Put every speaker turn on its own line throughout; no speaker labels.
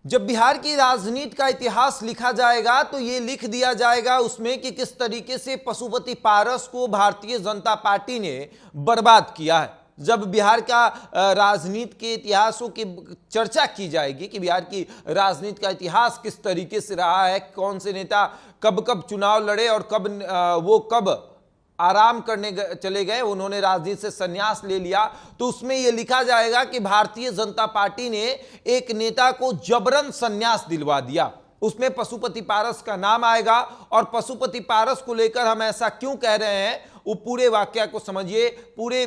जब बिहार की राजनीति का इतिहास लिखा जाएगा तो ये लिख दिया जाएगा उसमें कि किस तरीके से पशुपति पारस को भारतीय जनता पार्टी ने बर्बाद किया है। जब बिहार का राजनीति के इतिहासों की चर्चा की जाएगी कि बिहार की राजनीति का इतिहास किस तरीके से रहा है, कौन से नेता कब कब चुनाव लड़े और कब आराम करने चले गए, उन्होंने राजनीति से संन्यास ले लिया, तो उसमें यह लिखा जाएगा कि भारतीय जनता पार्टी ने एक नेता को जबरन संन्यास दिलवा दिया। उसमें पशुपति पारस का नाम आएगा और पशुपति पारस को लेकर हम ऐसा क्यों कह रहे हैं, वो पूरे वाकया को समझिए, पूरे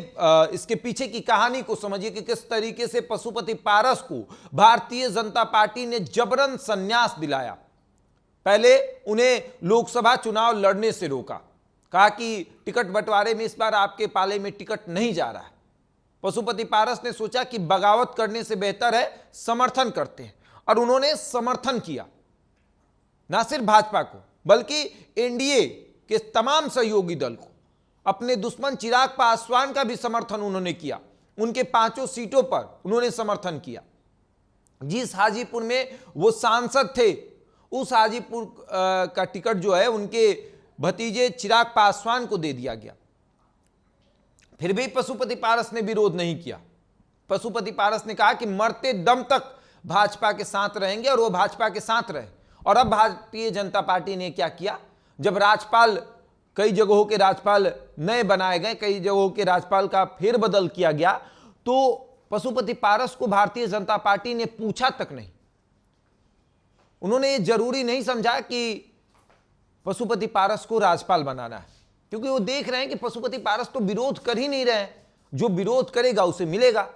इसके पीछे की कहानी को समझिए कि किस तरीके से पशुपति पारस को भारतीय जनता पार्टी ने जबरन संन्यास दिलाया। पहले उन्हें लोकसभा चुनाव लड़ने से रोका, कहा कि टिकट बंटवारे में इस बार आपके पाले में टिकट नहीं जा रहा है। पशुपति पारस ने सोचा कि बगावत करने से बेहतर है समर्थन करते हैं, और उन्होंने समर्थन किया, ना सिर्फ भाजपा को बल्कि एनडीए के तमाम सहयोगी दल को। अपने दुश्मन चिराग पासवान का भी समर्थन उन्होंने किया, उनके 5 सीटों पर उन्होंने समर्थन किया। जिस हाजीपुर में वो सांसद थे, उस हाजीपुर का टिकट जो है उनके भतीजे चिराग पासवान को दे दिया गया। फिर भी पशुपति पारस ने विरोध नहीं किया। पशुपति पारस ने कहा कि मरते दम तक भाजपा के साथ रहेंगे, और वो भाजपा के साथ रहे। और अब भारतीय जनता पार्टी ने क्या किया, जब राज्यपाल, कई जगहों के राज्यपाल नए बनाए गए, कई जगहों के राज्यपाल का फेरबदल किया गया, तो पशुपति पारस को भारतीय जनता पार्टी ने पूछा तक नहीं। उन्होंने ये जरूरी नहीं समझा कि पशुपति पारस को राज्यपाल बनाना है, क्योंकि वो देख रहे हैं कि पशुपति पारस तो विरोध कर ही नहीं रहे हैं, जो विरोध करेगा उसे मिलेगा।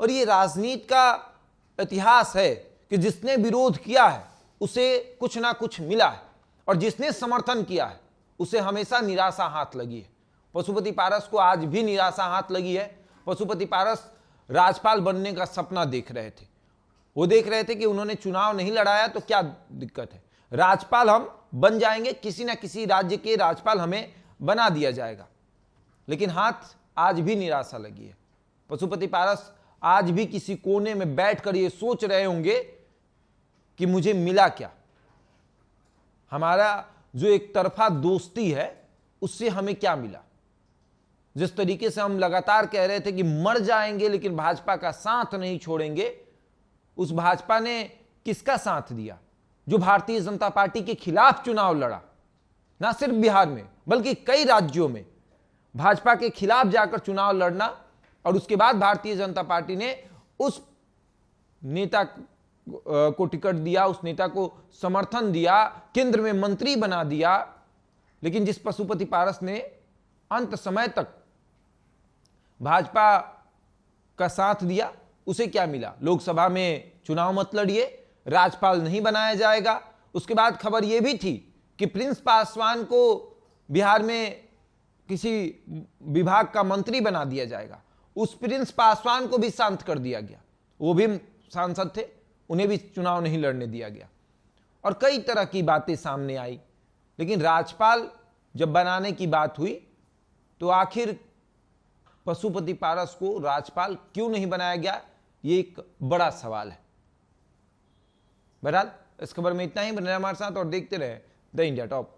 और ये राजनीति का इतिहास है कि जिसने विरोध किया है उसे कुछ ना कुछ मिला है, और जिसने समर्थन किया है उसे हमेशा निराशा हाथ लगी है। पशुपति पारस को आज भी निराशा हाथ लगी है। पशुपति पारस राज्यपाल बनने का सपना देख रहे थे। वो देख रहे थे कि उन्होंने चुनाव नहीं लड़ाया तो क्या दिक्कत है, राज्यपाल हम बन जाएंगे, किसी ना किसी राज्य के राज्यपाल हमें बना दिया जाएगा। लेकिन हाथ आज भी निराशा लगी है। पशुपति पारस आज भी किसी कोने में बैठकर ये सोच रहे होंगे कि मुझे मिला क्या, हमारा जो एक तरफा दोस्ती है उससे हमें क्या मिला। जिस तरीके से हम लगातार कह रहे थे कि मर जाएंगे लेकिन भाजपा का साथ नहीं छोड़ेंगे, उस भाजपा ने किसका साथ दिया, जो भारतीय जनता पार्टी के खिलाफ चुनाव लड़ा। ना सिर्फ बिहार में बल्कि कई राज्यों में भाजपा के खिलाफ जाकर चुनाव लड़ना, और उसके बाद भारतीय जनता पार्टी ने उस नेता को टिकट दिया, उस नेता को समर्थन दिया, केंद्र में मंत्री बना दिया। लेकिन जिस पशुपति पारस ने अंत समय तक भाजपा का साथ दिया, उसे क्या मिला, लोकसभा में चुनाव मत लड़िए, राज्यपाल नहीं बनाया जाएगा। उसके बाद खबर यह भी थी कि प्रिंस पासवान को बिहार में किसी विभाग का मंत्री बना दिया जाएगा। उस प्रिंस पासवान को भी शांत कर दिया गया, वो भी सांसद थे, उन्हें भी चुनाव नहीं लड़ने दिया गया। और कई तरह की बातें सामने आई। लेकिन राज्यपाल जब बनाने की बात हुई तो आखिर पशुपति पारस को राज्यपाल क्यों नहीं बनाया गया, ये एक बड़ा सवाल है। बहरहाल इस खबर में इतना ही। बने रहे हमारे साथ और देखते रहे द इंडिया टॉप।